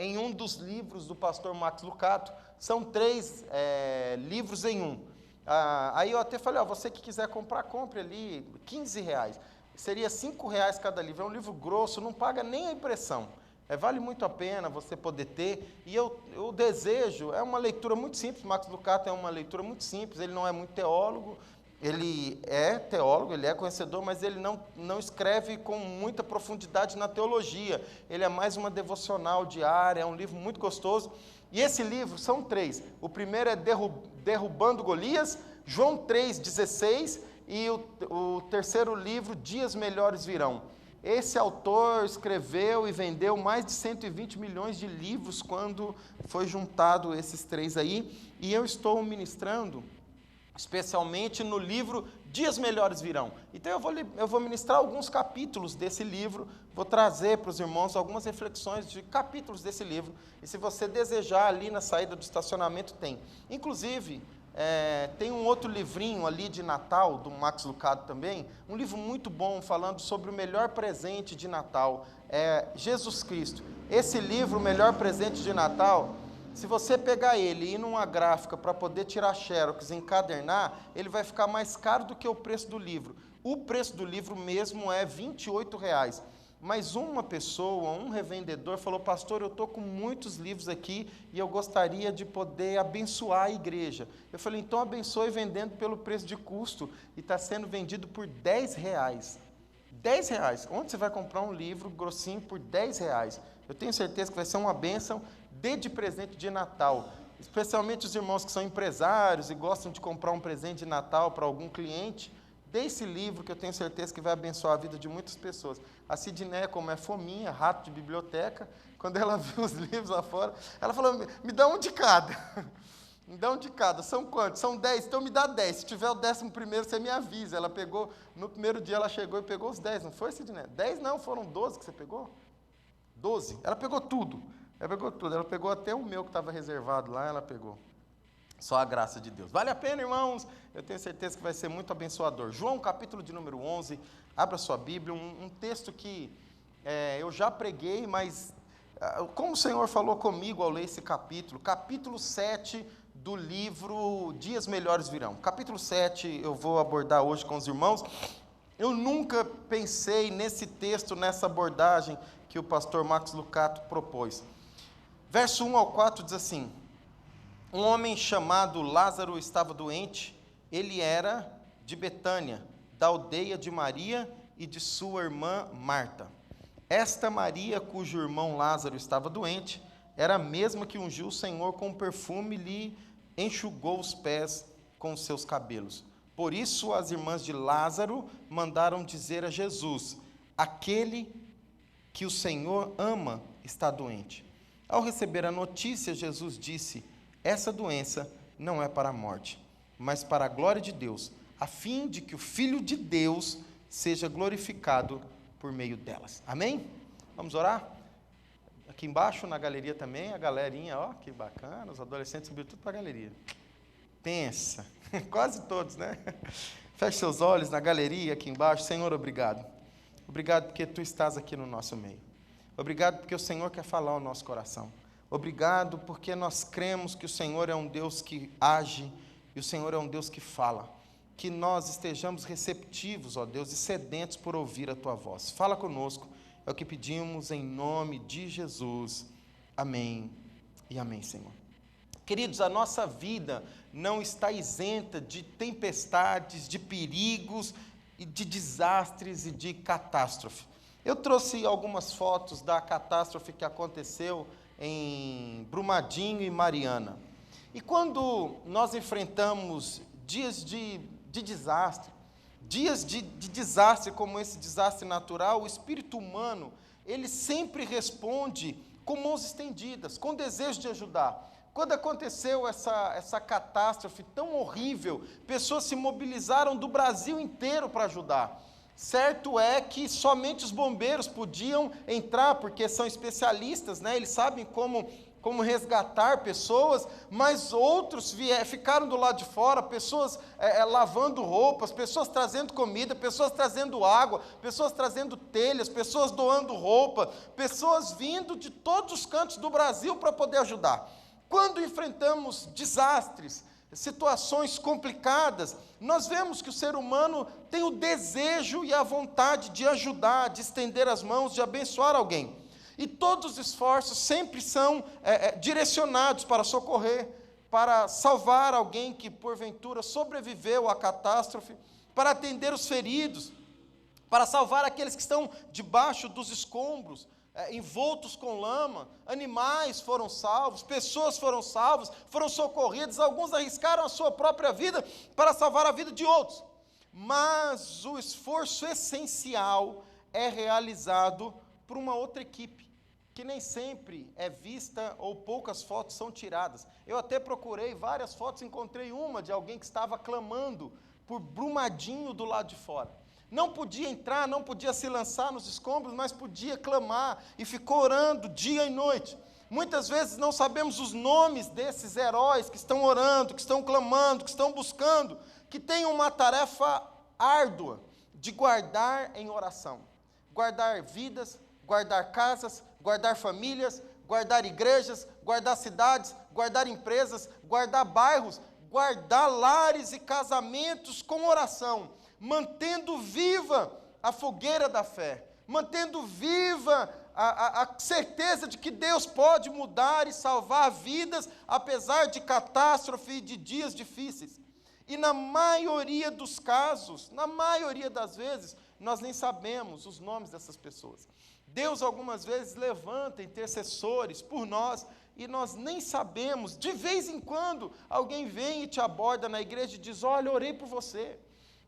em um dos livros do pastor Max Lucado. São 3 livros em um. Aí eu até falei, você que quiser comprar, compre ali, R$15. Seria R$5 cada livro. É um livro grosso, não paga nem a impressão. Vale muito a pena você poder ter. E eu desejo, é uma leitura muito simples. Max Lucado é uma leitura muito simples, ele não é muito teólogo. Ele é teólogo, ele é conhecedor, mas ele não escreve com muita profundidade na teologia. Ele é mais uma devocional diária, é um livro muito gostoso. E esse livro são 3. O primeiro é Derrubando Golias, João 3,16, e o terceiro livro, Dias Melhores Virão. Esse autor escreveu e vendeu mais de 120 milhões de livros quando foi juntado esses 3 aí. E eu estou ministrando especialmente no livro Dias Melhores Virão. Então eu vou ministrar alguns capítulos desse livro, vou trazer para os irmãos algumas reflexões de capítulos desse livro, e se você desejar, ali na saída do estacionamento tem. Inclusive, tem um outro livrinho ali de Natal, do Max Lucado também, um livro muito bom, falando sobre o melhor presente de Natal, Jesus Cristo. Esse livro, o melhor presente de Natal, se você pegar ele e ir numa gráfica para poder tirar xerox e encadernar, ele vai ficar mais caro do que o preço do livro. O preço do livro mesmo é R$28. Mas uma pessoa, um revendedor, falou, pastor, eu estou com muitos livros aqui e eu gostaria de poder abençoar a igreja. Eu falei, então abençoe vendendo pelo preço de custo, e está sendo vendido por R$10. R$10. Onde você vai comprar um livro grossinho por R$10? Eu tenho certeza que vai ser uma bênção. Dê de presente de Natal, especialmente os irmãos que são empresários e gostam de comprar um presente de Natal para algum cliente. Dê esse livro, que eu tenho certeza que vai abençoar a vida de muitas pessoas. A Sidneia, como é fominha, rato de biblioteca, quando ela viu os livros lá fora, ela falou, me dá um de cada. Me dá um de cada. São quantos? São 10, então me dá 10. Se tiver o 11º, você me avisa. Ela pegou, no primeiro dia ela chegou e pegou os 10, não foi, Sidneia? 10 não, foram 12 que você pegou? 12. Ela pegou tudo. Ela pegou até o meu que estava reservado lá, ela pegou. Só a graça de Deus. Vale a pena, irmãos? Eu tenho certeza que vai ser muito abençoador. João, capítulo de número 11, abra sua Bíblia, um texto que eu já preguei, mas como o Senhor falou comigo ao ler esse capítulo 7 do livro Dias Melhores Virão. Capítulo 7 eu vou abordar hoje com os irmãos. Eu nunca pensei nesse texto, nessa abordagem que o pastor Max Lucado propôs. Verso 1 ao 4 diz assim, um homem chamado Lázaro estava doente, ele era de Betânia, da aldeia de Maria e de sua irmã Marta. Esta Maria, cujo irmão Lázaro estava doente, era a mesma que ungiu o Senhor com perfume e lhe enxugou os pés com os seus cabelos. Por isso as irmãs de Lázaro mandaram dizer a Jesus, aquele que o Senhor ama está doente. Ao receber a notícia, Jesus disse, essa doença não é para a morte, mas para a glória de Deus, a fim de que o Filho de Deus seja glorificado por meio delas. Amém? Vamos orar? Aqui embaixo, na galeria também, a galerinha, ó, que bacana, os adolescentes subiram tudo para a galeria. Pensa, quase todos, né? Feche seus olhos na galeria, aqui embaixo. Senhor, obrigado. Obrigado porque Tu estás aqui no nosso meio. Obrigado porque o Senhor quer falar ao nosso coração. Obrigado porque nós cremos que o Senhor é um Deus que age e o Senhor é um Deus que fala. Que nós estejamos receptivos, ó Deus, e sedentos por ouvir a Tua voz. Fala conosco, é o que pedimos em nome de Jesus. Amém e amém, Senhor. Queridos, a nossa vida não está isenta de tempestades, de perigos, e de desastres e de catástrofe. Eu trouxe algumas fotos da catástrofe que aconteceu em Brumadinho e Mariana. E quando nós enfrentamos dias de desastre, dias de desastre como esse desastre natural, o espírito humano, ele sempre responde com mãos estendidas, com desejo de ajudar. Quando aconteceu essa catástrofe tão horrível, pessoas se mobilizaram do Brasil inteiro para ajudar. Certo é que somente os bombeiros podiam entrar, porque são especialistas, né? Eles sabem como resgatar pessoas, mas outros ficaram do lado de fora, pessoas lavando roupas, pessoas trazendo comida, pessoas trazendo água, pessoas trazendo telhas, pessoas doando roupa, pessoas vindo de todos os cantos do Brasil para poder ajudar. Quando enfrentamos desastres, situações complicadas, nós vemos que o ser humano tem o desejo e a vontade de ajudar, de estender as mãos, de abençoar alguém. E todos os esforços sempre são direcionados para socorrer, para salvar alguém que porventura sobreviveu à catástrofe, para atender os feridos, para salvar aqueles que estão debaixo dos escombros, envoltos com lama. Animais foram salvos, pessoas foram salvas, foram socorridas, alguns arriscaram a sua própria vida para salvar a vida de outros. Mas o esforço essencial é realizado por uma outra equipe, que nem sempre é vista ou poucas fotos são tiradas. Eu até procurei várias fotos, encontrei uma de alguém que estava clamando por Brumadinho do lado de fora. Não podia entrar, não podia se lançar nos escombros, mas podia clamar e ficou orando dia e noite. Muitas vezes não sabemos os nomes desses heróis que estão orando, que estão clamando, que estão buscando, que têm uma tarefa árdua de guardar em oração. Guardar vidas, guardar casas, guardar famílias, guardar igrejas, guardar cidades, guardar empresas, guardar bairros, guardar lares e casamentos com oração, mantendo viva a fogueira da fé, mantendo viva a certeza de que Deus pode mudar e salvar vidas, apesar de catástrofe e de dias difíceis. E na maioria dos casos, na maioria das vezes, nós nem sabemos os nomes dessas pessoas. Deus algumas vezes levanta intercessores por nós, e nós nem sabemos. De vez em quando, alguém vem e te aborda na igreja e diz: olha, orei por você.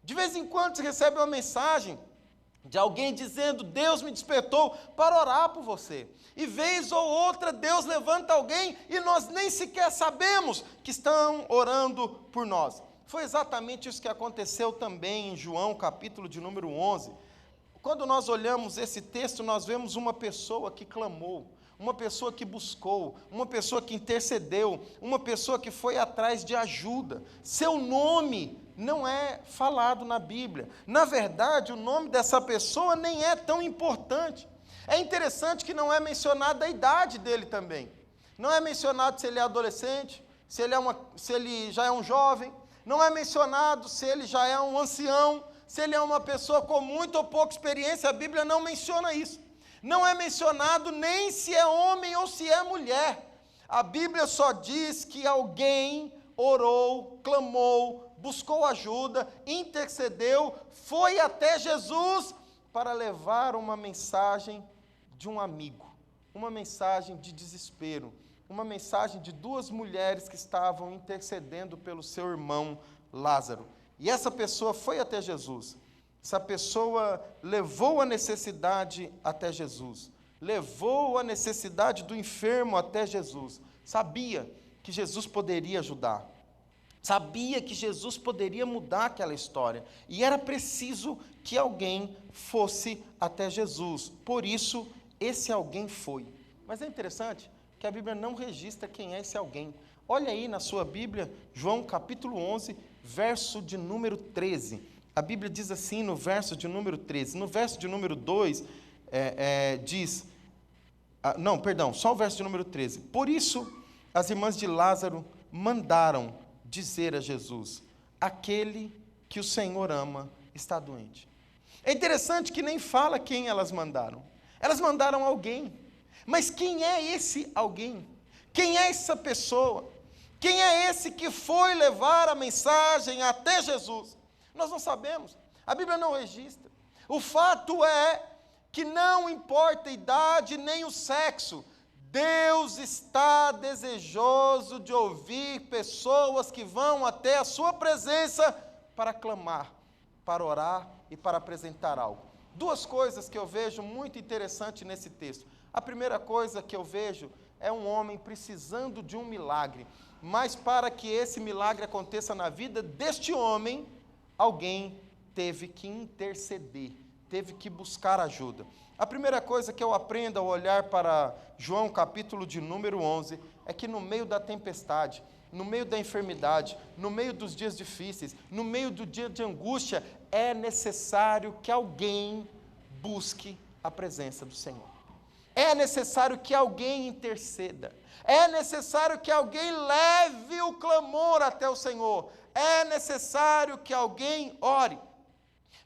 De vez em quando você recebe uma mensagem de alguém dizendo: Deus me despertou para orar por você. E vez ou outra Deus levanta alguém e nós nem sequer sabemos que estão orando por nós. Foi exatamente isso que aconteceu também em João, capítulo de número 11. Quando nós olhamos esse texto, nós vemos uma pessoa que clamou, uma pessoa que buscou, uma pessoa que intercedeu, uma pessoa que foi atrás de ajuda. Seu nome não é falado na Bíblia. Na verdade, o nome dessa pessoa nem é tão importante. É interessante que não é mencionada a idade dele também. Não é mencionado se ele é adolescente, se ele já é um jovem. Não é mencionado se ele já é um ancião, se ele é uma pessoa com muita ou pouca experiência. A Bíblia não menciona isso. Não é mencionado nem se é homem ou se é mulher. A Bíblia só diz que alguém orou, clamou, buscou ajuda, intercedeu, foi até Jesus para levar uma mensagem de um amigo, uma mensagem de desespero, uma mensagem de duas mulheres que estavam intercedendo pelo seu irmão Lázaro. E essa pessoa foi até Jesus. Essa pessoa levou a necessidade até Jesus, levou a necessidade do enfermo até Jesus. Sabia que Jesus poderia ajudar, sabia que Jesus poderia mudar aquela história, e era preciso que alguém fosse até Jesus. Por isso, esse alguém foi. Mas é interessante que a Bíblia não registra quem é esse alguém. Olha aí na sua Bíblia, João capítulo 11, verso de número 13. A Bíblia diz assim no verso de número 13. No verso de número 2, diz... só o verso de número 13. Por isso, as irmãs de Lázaro mandaram dizer a Jesus: aquele que o Senhor ama está doente. É interessante que nem fala quem elas mandaram. Elas mandaram alguém. Mas quem é esse alguém? Quem é essa pessoa? Quem é esse que foi levar a mensagem até Jesus? Nós não sabemos. A Bíblia não registra. O fato é que não importa a idade nem o sexo, Deus está desejoso de ouvir pessoas que vão até a sua presença para clamar, para orar e para apresentar algo. Duas coisas que eu vejo muito interessante nesse texto. A primeira coisa que eu vejo é um homem precisando de um milagre, mas para que esse milagre aconteça na vida deste homem, alguém teve que interceder, teve que buscar ajuda. A primeira coisa que eu aprendo ao olhar para João, capítulo de número 11, é que no meio da tempestade, no meio da enfermidade, no meio dos dias difíceis, no meio do dia de angústia, é necessário que alguém busque a presença do Senhor. É necessário que alguém interceda. É necessário que alguém leve o clamor até o Senhor. É necessário que alguém ore.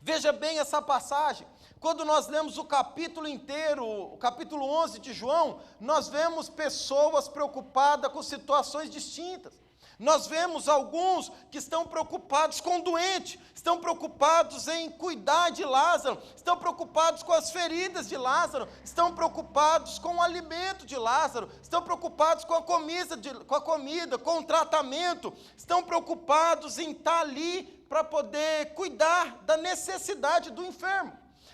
Veja bem essa passagem. Quando nós lemos o capítulo inteiro, o capítulo 11 de João, nós vemos pessoas preocupadas com situações distintas. Nós vemos alguns que estão preocupados com o doente, estão preocupados em cuidar de Lázaro, estão preocupados com as feridas de Lázaro, estão preocupados com o alimento de Lázaro, estão preocupados com a comida, com o tratamento, estão preocupados em estar ali para poder cuidar da necessidade do enfermo.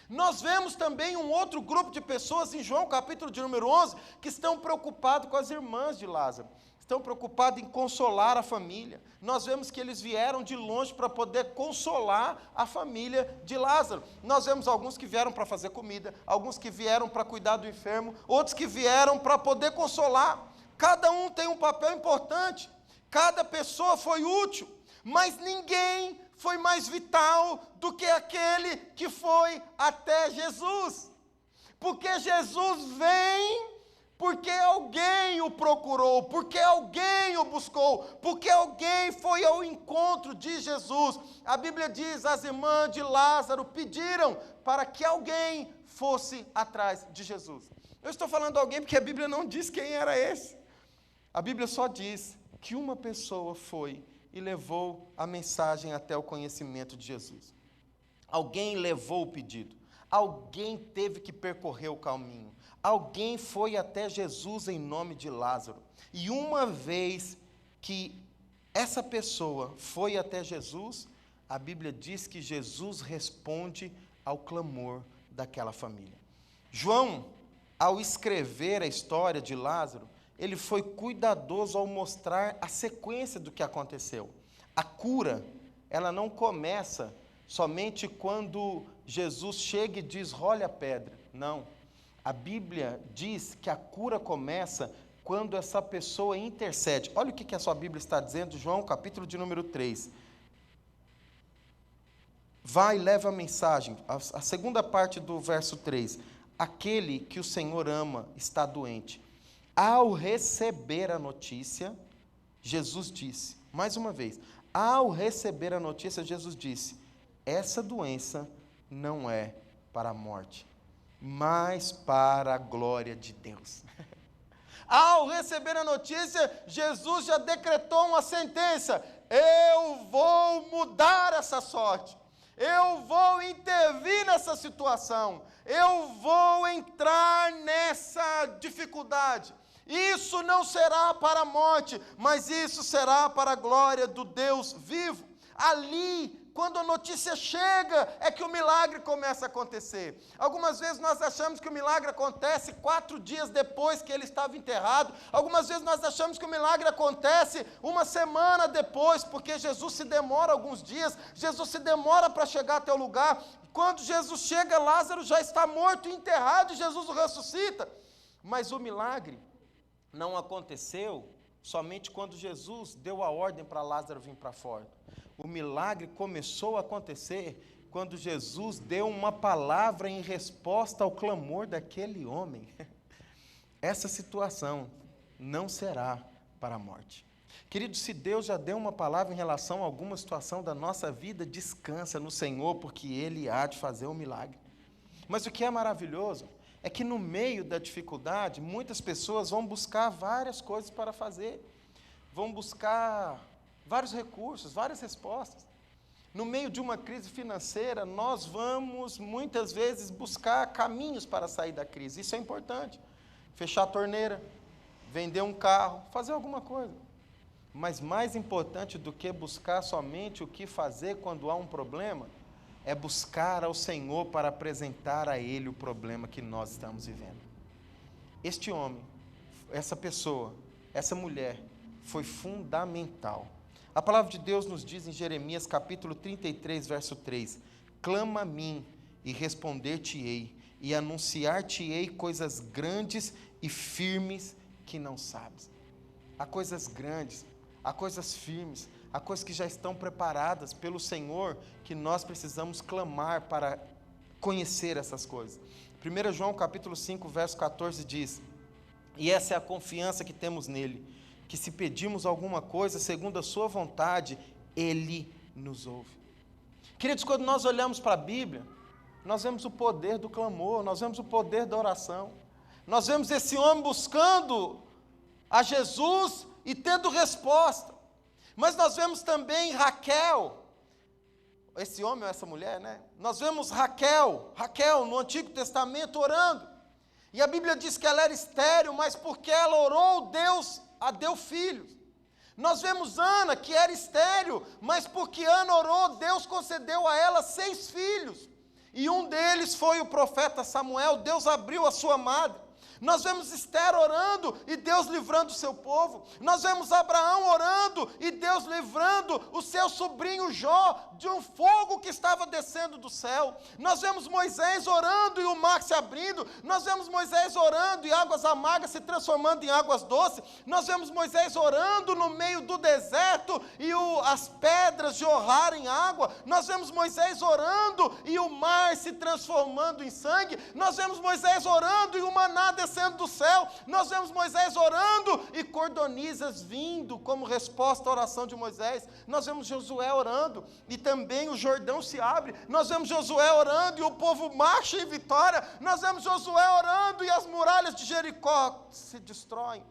Nós vemos também um outro grupo de pessoas em João, capítulo de número 11, que estão preocupados com as irmãs de Lázaro, estão preocupados em consolar a família. Nós vemos que eles vieram de longe para poder consolar a família de Lázaro. Nós vemos alguns que vieram para fazer comida, alguns que vieram para cuidar do enfermo, outros que vieram para poder consolar. Cada um tem um papel importante, cada pessoa foi útil, mas ninguém foi mais vital do que aquele que foi até Jesus. Porque Jesus vem porque alguém o procurou, porque alguém o buscou, porque alguém foi ao encontro de Jesus. A Bíblia diz, as irmãs de Lázaro pediram para que alguém fosse atrás de Jesus. Eu estou falando alguém porque a Bíblia não diz quem era esse. A Bíblia só diz que uma pessoa foi e levou a mensagem até o conhecimento de Jesus. Alguém levou o pedido, alguém teve que percorrer o caminho, alguém foi até Jesus em nome de Lázaro. E uma vez que essa pessoa foi até Jesus, a Bíblia diz que Jesus responde ao clamor daquela família. João, ao escrever a história de Lázaro, ele foi cuidadoso ao mostrar a sequência do que aconteceu. A cura, ela não começa somente quando Jesus chega e diz, role a pedra. Não. A Bíblia diz que a cura começa quando essa pessoa intercede. Olha o que a sua Bíblia está dizendo, João, capítulo de número 3. Vai e leva a mensagem, a segunda parte do verso 3. Aquele que o Senhor ama está doente. Ao receber a notícia, Jesus disse, mais uma vez, ao receber a notícia, Jesus disse, essa doença não é para a morte, mas para a glória de Deus. Ao receber a notícia, Jesus já decretou uma sentença, eu vou mudar essa sorte, eu vou intervir nessa situação, eu vou entrar nessa dificuldade. Isso não será para a morte, mas isso será para a glória do Deus vivo. Ali, quando a notícia chega, é que o milagre começa a acontecer. Algumas vezes nós achamos que o milagre acontece 4 dias depois que ele estava enterrado. Algumas vezes nós achamos que o milagre acontece 1 semana depois, porque Jesus se demora alguns dias, Jesus se demora para chegar até o lugar. Quando Jesus chega, Lázaro já está morto e enterrado e Jesus o ressuscita. Mas o milagre não aconteceu somente quando Jesus deu a ordem para Lázaro vir para fora. O milagre começou a acontecer quando Jesus deu uma palavra em resposta ao clamor daquele homem. Essa situação não será para a morte. Querido, se Deus já deu uma palavra em relação a alguma situação da nossa vida, descansa no Senhor, porque Ele há de fazer um milagre. Mas o que é maravilhoso é que no meio da dificuldade, muitas pessoas vão buscar várias coisas para fazer, vão buscar vários recursos, várias respostas. No meio de uma crise financeira, nós vamos muitas vezes buscar caminhos para sair da crise, isso é importante. Fechar a torneira, vender um carro, fazer alguma coisa. Mas mais importante do que buscar somente o que fazer quando há um problema, é buscar ao Senhor para apresentar a Ele o problema que nós estamos vivendo. Este homem, essa pessoa, essa mulher, foi fundamental. A palavra de Deus nos diz em Jeremias capítulo 33, verso 3, clama a mim, e responder-te-ei, e anunciar-te-ei coisas grandes e firmes que não sabes. Há coisas grandes, há coisas firmes, há coisas que já estão preparadas pelo Senhor, que nós precisamos clamar para conhecer essas coisas. 1 João capítulo 5, verso 14 diz: e essa é a confiança que temos nele, que se pedirmos alguma coisa segundo a sua vontade, ele nos ouve. Queridos, quando nós olhamos para a Bíblia, nós vemos o poder do clamor, nós vemos o poder da oração, nós vemos esse homem buscando a Jesus e tendo resposta, mas nós vemos também Raquel, esse homem ou essa mulher, né? Nós vemos Raquel no Antigo Testamento orando, e a Bíblia diz que ela era estéril, mas porque ela orou, Deus a deu filhos. Nós vemos Ana, que era estéril, mas porque Ana orou, Deus concedeu a ela 6 filhos, e um deles foi o profeta Samuel. Deus abriu a sua madre. Nós vemos Esther orando e Deus livrando o seu povo. Nós vemos Abraão orando e Deus livrando o seu sobrinho Jó de um fogo que estava descendo do céu. Nós vemos Moisés orando e o mar se abrindo. Nós vemos Moisés orando e águas amargas se transformando em águas doces. Nós vemos Moisés orando no meio do deserto e as pedras jorrarem água. Nós vemos Moisés orando e o mar se transformando em sangue. Nós vemos Moisés orando e o maná descendo do céu. Nós vemos Moisés orando e cordonizas vindo como resposta à oração de Moisés. Nós vemos Josué orando e também o Jordão se abre. Nós vemos Josué orando e o povo marcha em vitória. Nós vemos Josué orando e as muralhas de Jericó se destroem.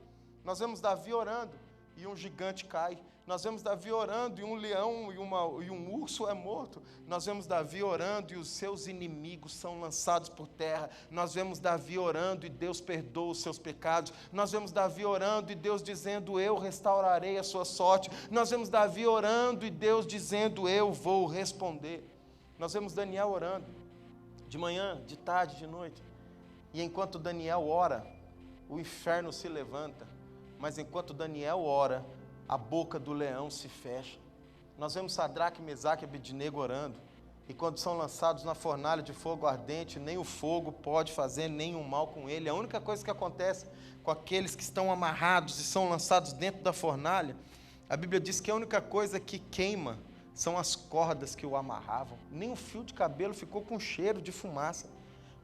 Nós vemos Davi orando e um gigante cai. Nós vemos Davi orando e um leão e um urso é morto. Nós vemos Davi orando e os seus inimigos são lançados por terra. Nós vemos Davi orando e Deus perdoa os seus pecados. Nós vemos Davi orando e Deus dizendo: eu restaurarei a sua sorte. Nós vemos Davi orando e Deus dizendo: eu vou responder. Nós vemos Daniel orando, de manhã, de tarde, de noite. E enquanto Daniel ora, o inferno se levanta. Mas enquanto Daniel ora, a boca do leão se fecha. Nós vemos Sadraque, Mesaque e Abednego orando, e quando são lançados na fornalha de fogo ardente, nem o fogo pode fazer nenhum mal com ele. A única coisa que acontece com aqueles que estão amarrados e são lançados dentro da fornalha, a Bíblia diz que a única coisa que queima são as cordas que o amarravam. Nem um fio de cabelo ficou com cheiro de fumaça,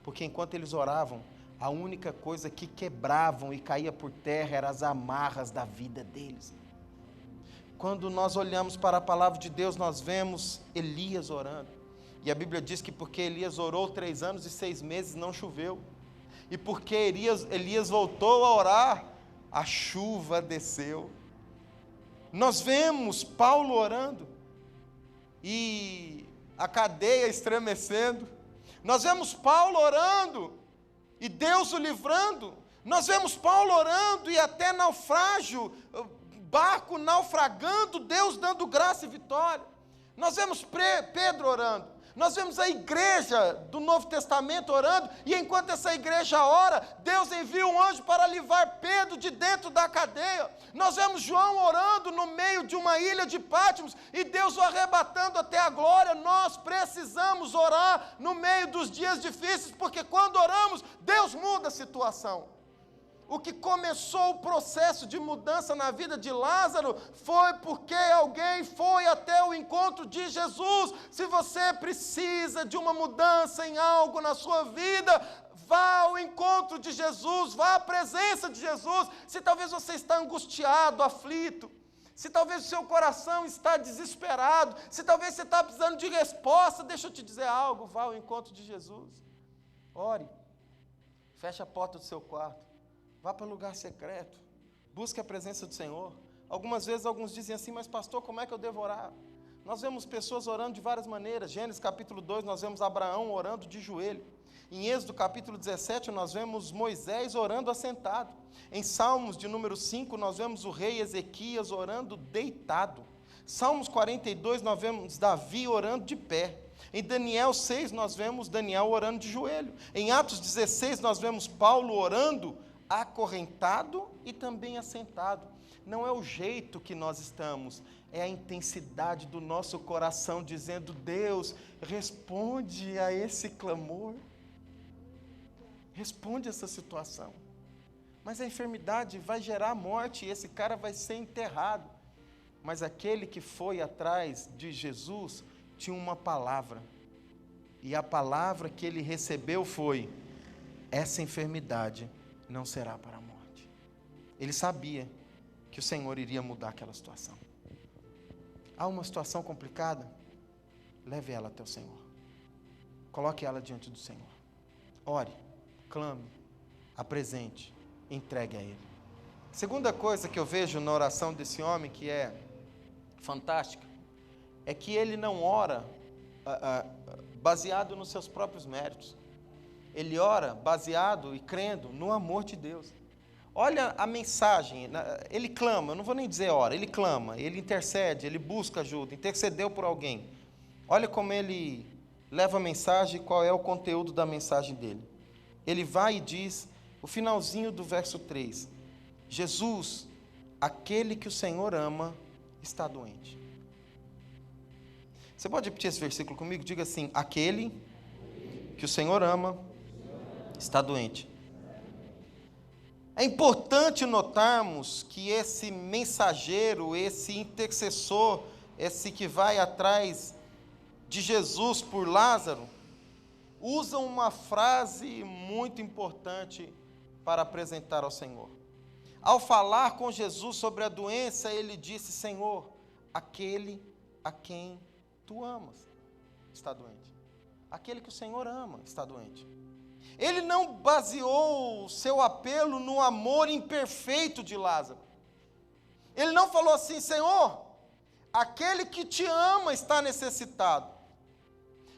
porque enquanto eles oravam, a única coisa que quebravam e caía por terra eram as amarras da vida deles. Quando nós olhamos para a palavra de Deus, nós vemos Elias orando. E a Bíblia diz que porque Elias orou 3 anos e 6 meses, não choveu. E porque Elias voltou a orar, a chuva desceu. Nós vemos Paulo orando e a cadeia estremecendo. Nós vemos Paulo orando e Deus o livrando. Nós vemos Paulo orando e até naufrágio, barco naufragando, Deus dando graça e vitória. Nós vemos Pedro orando, nós vemos a igreja do Novo Testamento orando, e enquanto essa igreja ora, Deus envia um anjo para livrar Pedro de dentro da cadeia. Nós vemos João orando no meio de uma ilha de Patmos, e Deus o arrebatando até a glória. Nós precisamos orar no meio dos dias difíceis, porque quando oramos, Deus muda a situação. O que começou o processo de mudança na vida de Lázaro foi porque alguém foi até o encontro de Jesus. Se você precisa de uma mudança em algo na sua vida, vá ao encontro de Jesus, vá à presença de Jesus. Se talvez você está angustiado, aflito, se talvez o seu coração está desesperado, se talvez você está precisando de resposta, deixa eu te dizer algo, vá ao encontro de Jesus. Ore, feche a porta do seu quarto. Vá para o lugar secreto, busque a presença do Senhor. Algumas vezes alguns dizem assim: mas pastor, como é que eu devo orar? Nós vemos pessoas orando de várias maneiras. Gênesis capítulo 2, nós vemos Abraão orando de joelho. Em Êxodo capítulo 17, nós vemos Moisés orando assentado. Em Salmos de número 5, nós vemos o rei Ezequias orando deitado. Salmos 42, nós vemos Davi orando de pé. Em Daniel 6, nós vemos Daniel orando de joelho. Em Atos 16, nós vemos Paulo orando acorrentado e também assentado. Não é o jeito que nós estamos, é a intensidade do nosso coração dizendo: Deus, responde a esse clamor, responde essa situação. Mas a enfermidade vai gerar morte e esse cara vai ser enterrado. Mas aquele que foi atrás de Jesus tinha uma palavra. E a palavra que ele recebeu foi: essa enfermidade não será para a morte. Ele sabia que o Senhor iria mudar aquela situação. Há uma situação complicada? Leve ela até o Senhor. Coloque ela diante do Senhor. Ore, clame, apresente, entregue a Ele. Segunda coisa que eu vejo na oração desse homem, que é fantástica, é que ele não ora baseado nos seus próprios méritos. Ele ora baseado e crendo no amor de Deus. Olha a mensagem, ele clama, eu não vou nem dizer ora, ele clama, ele intercede, ele busca ajuda, intercedeu por alguém. Olha como ele leva a mensagem, qual é o conteúdo da mensagem dele. Ele vai e diz, o finalzinho do verso 3, Jesus, aquele que o Senhor ama, está doente. Você pode repetir esse versículo comigo? Diga assim: aquele que o Senhor ama, está doente. É importante notarmos que esse mensageiro, esse intercessor, esse que vai atrás de Jesus por Lázaro, usa uma frase muito importante para apresentar ao Senhor. Ao falar com Jesus sobre a doença, ele disse: Senhor, aquele a quem tu amas está doente. Aquele que o Senhor ama está doente. Ele não baseou o seu apelo no amor imperfeito de Lázaro. Ele não falou assim: Senhor, aquele que te ama está necessitado.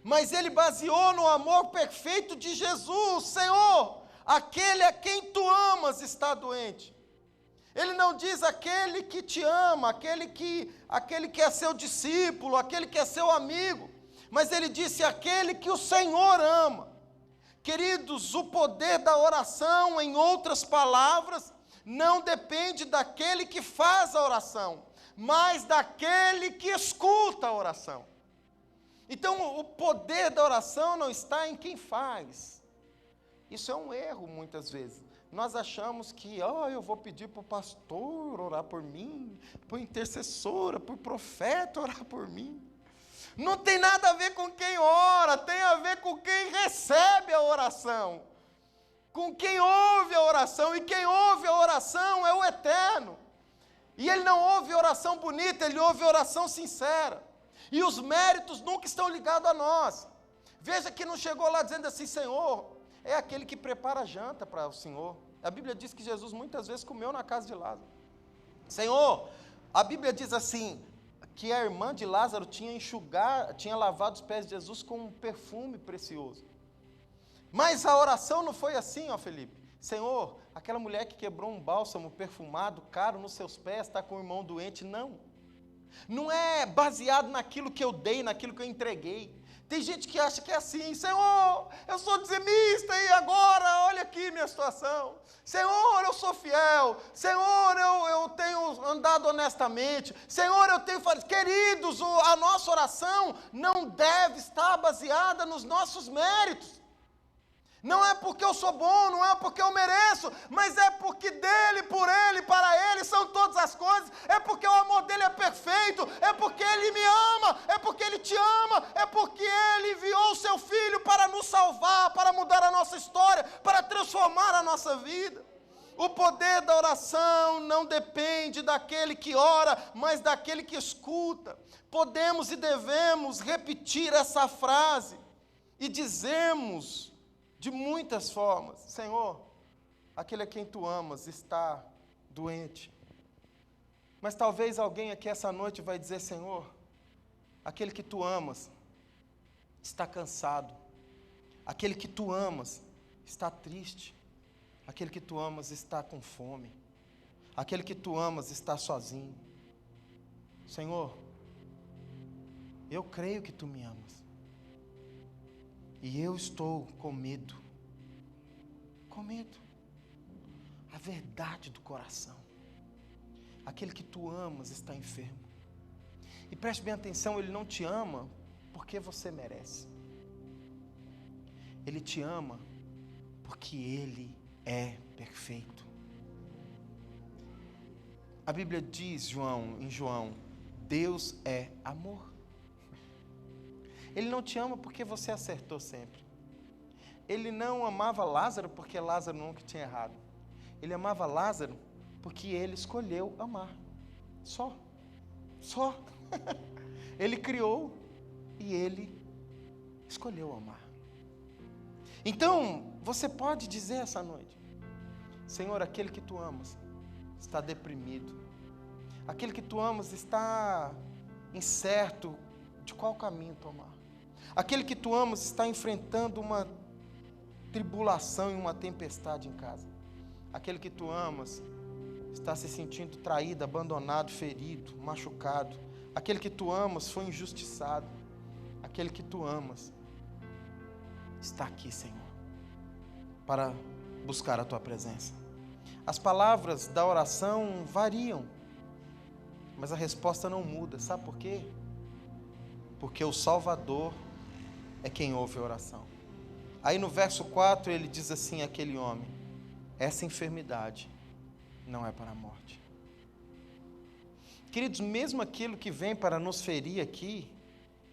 Mas ele baseou no amor perfeito de Jesus. Senhor, aquele a quem tu amas está doente. Ele não diz aquele que te ama, aquele que é seu discípulo, aquele que é seu amigo. Mas ele disse aquele que o Senhor ama. Queridos, o poder da oração, em outras palavras, não depende daquele que faz a oração, mas daquele que escuta a oração. Então, o poder da oração não está em quem faz. Isso é um erro, muitas vezes. Nós achamos que, eu vou pedir para o pastor orar por mim, para a intercessora, para o profeta orar por mim. Não tem nada a ver com quem ora, tem a ver com quem recebe a oração, com quem ouve a oração, e quem ouve a oração é o Eterno. E ele não ouve oração bonita, ele ouve oração sincera. E os méritos nunca estão ligados a nós. Veja que não chegou lá dizendo assim: Senhor, é aquele que prepara a janta para o Senhor. A Bíblia diz que Jesus muitas vezes comeu na casa de Lázaro. Senhor, a Bíblia diz assim, que a irmã de Lázaro tinha lavado os pés de Jesus com um perfume precioso. Mas a oração não foi assim, Felipe. Senhor, aquela mulher que quebrou um bálsamo perfumado, caro, nos seus pés, está com o irmão doente. Não é baseado naquilo que eu dei, naquilo que eu entreguei. Tem gente que acha que é assim: Senhor, eu sou dizimista e agora, olha aqui minha situação. Senhor, eu sou fiel. Senhor, eu tenho andado honestamente. Senhor, eu tenho falado. Queridos, a nossa oração não deve estar baseada nos nossos méritos. Não é porque eu sou bom, não é porque eu mereço, mas é porque dele, por ele, para ele são todas as coisas. É porque o amor dele é perfeito, é porque ele me ama, é porque ele te ama, é porque ele enviou o seu filho para nos salvar, para mudar a nossa história, para transformar a nossa vida. O poder da oração não depende daquele que ora, mas daquele que escuta. Podemos e devemos repetir essa frase e dizermos de muitas formas: Senhor, aquele a quem tu amas está doente. Mas talvez alguém aqui essa noite vai dizer: Senhor, aquele que tu amas está cansado. Aquele que tu amas está triste. Aquele que tu amas está com fome. Aquele que tu amas está sozinho. Senhor, eu creio que tu me amas. E eu estou com medo. Com medo. a verdade do coração. Aquele que tu amas está enfermo. E preste bem atenção, Ele não te ama porque você merece. Ele te ama porque Ele é perfeito. A Bíblia diz, em João, Deus é amor. Ele não te ama porque você acertou sempre. Ele não amava Lázaro porque Lázaro nunca tinha errado. Ele amava Lázaro porque ele escolheu amar. Só. Ele criou e ele escolheu amar. Então, você pode dizer essa noite: Senhor, aquele que tu amas está deprimido. Aquele que tu amas está incerto de qual caminho tomar. Aquele que tu amas está enfrentando uma tribulação e uma tempestade em casa. Aquele que tu amas está se sentindo traído, abandonado, ferido, machucado. Aquele que tu amas foi injustiçado. Aquele que tu amas está aqui, Senhor, para buscar a tua presença. As palavras da oração variam, mas a resposta não muda. Sabe por quê? Porque o Salvador é quem ouve a oração. Aí no verso 4 ele diz assim àquele homem: essa enfermidade não é para a morte. Queridos, mesmo aquilo que vem para nos ferir aqui,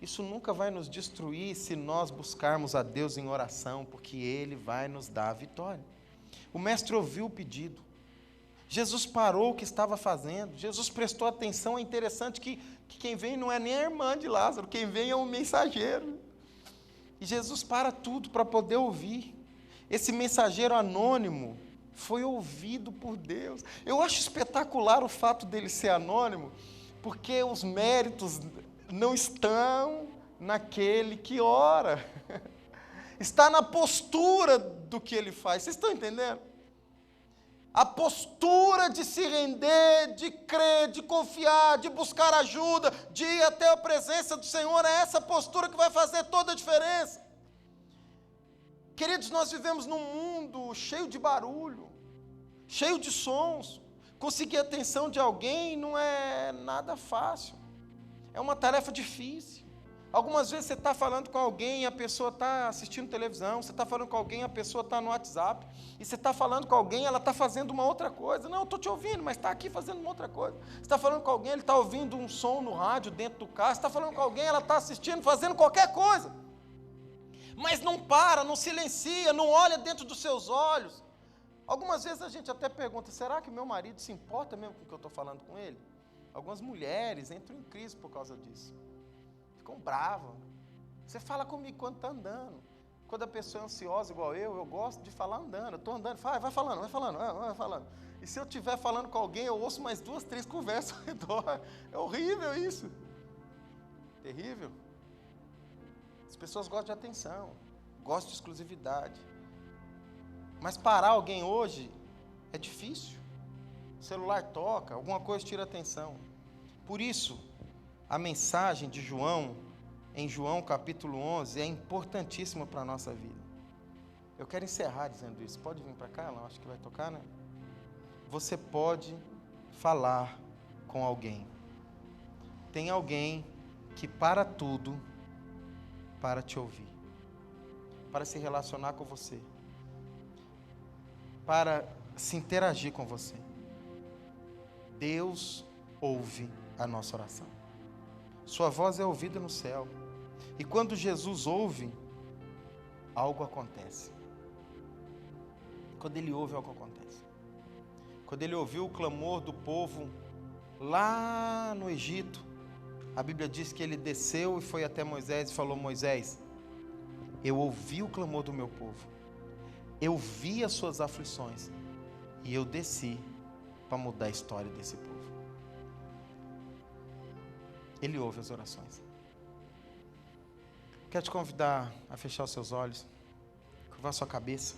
isso nunca vai nos destruir se nós buscarmos a Deus em oração, porque Ele vai nos dar a vitória. O mestre ouviu o pedido. Jesus parou o que estava fazendo. Jesus prestou atenção. É interessante que quem vem não é nem a irmã de Lázaro, quem vem é um mensageiro. E Jesus para tudo para poder ouvir. Esse mensageiro anônimo foi ouvido por Deus. Eu acho espetacular o fato dele ser anônimo, porque os méritos não estão naquele que ora. Está na postura do que ele faz. Vocês estão entendendo? A postura de se render, de crer, de confiar, de buscar ajuda, de ir até a presença do Senhor, é essa postura que vai fazer toda a diferença. Queridos, nós vivemos num mundo cheio de barulho, cheio de sons. Conseguir a atenção de alguém não é nada fácil, é uma tarefa difícil. Algumas vezes você está falando com alguém e a pessoa está assistindo televisão, você está falando com alguém e a pessoa está no WhatsApp, e você está falando com alguém e ela está fazendo uma outra coisa. Não, eu estou te ouvindo, mas está aqui fazendo uma outra coisa. Você está falando com alguém, ele está ouvindo um som no rádio dentro do carro, você está falando com alguém, ela está assistindo, fazendo qualquer coisa. Mas não para, não silencia, não olha dentro dos seus olhos. Algumas vezes a gente até pergunta: será que meu marido se importa mesmo com o que eu estou falando com ele? Algumas mulheres entram em crise por causa disso. Ficam bravas. Você fala comigo quando está andando. Quando a pessoa é ansiosa igual eu gosto de falar andando. Eu estou andando, vai falando. E se eu estiver falando com alguém, eu ouço mais 2, 3 conversas ao redor. É horrível isso. Terrível. As pessoas gostam de atenção, gostam de exclusividade. Mas parar alguém hoje é difícil. O celular toca, alguma coisa tira a atenção. Por isso, a mensagem de João, em João capítulo 11, é importantíssima para a nossa vida. Eu quero encerrar dizendo isso. Pode vir para cá, ela acho que vai tocar, né? Você pode falar com alguém. Tem alguém que para tudo, para te ouvir, para se relacionar com você, para se interagir com você. Deus ouve a nossa oração. Sua voz é ouvida no céu. E quando Jesus ouve, algo acontece. Quando Ele ouve, algo acontece. Quando Ele ouviu o clamor do povo lá no Egito, a Bíblia diz que Ele desceu e foi até Moisés e falou: Moisés, eu ouvi o clamor do meu povo, eu vi as suas aflições e eu desci para mudar a história desse povo. Ele ouve as orações. Quero te convidar a fechar os seus olhos, curvar sua cabeça.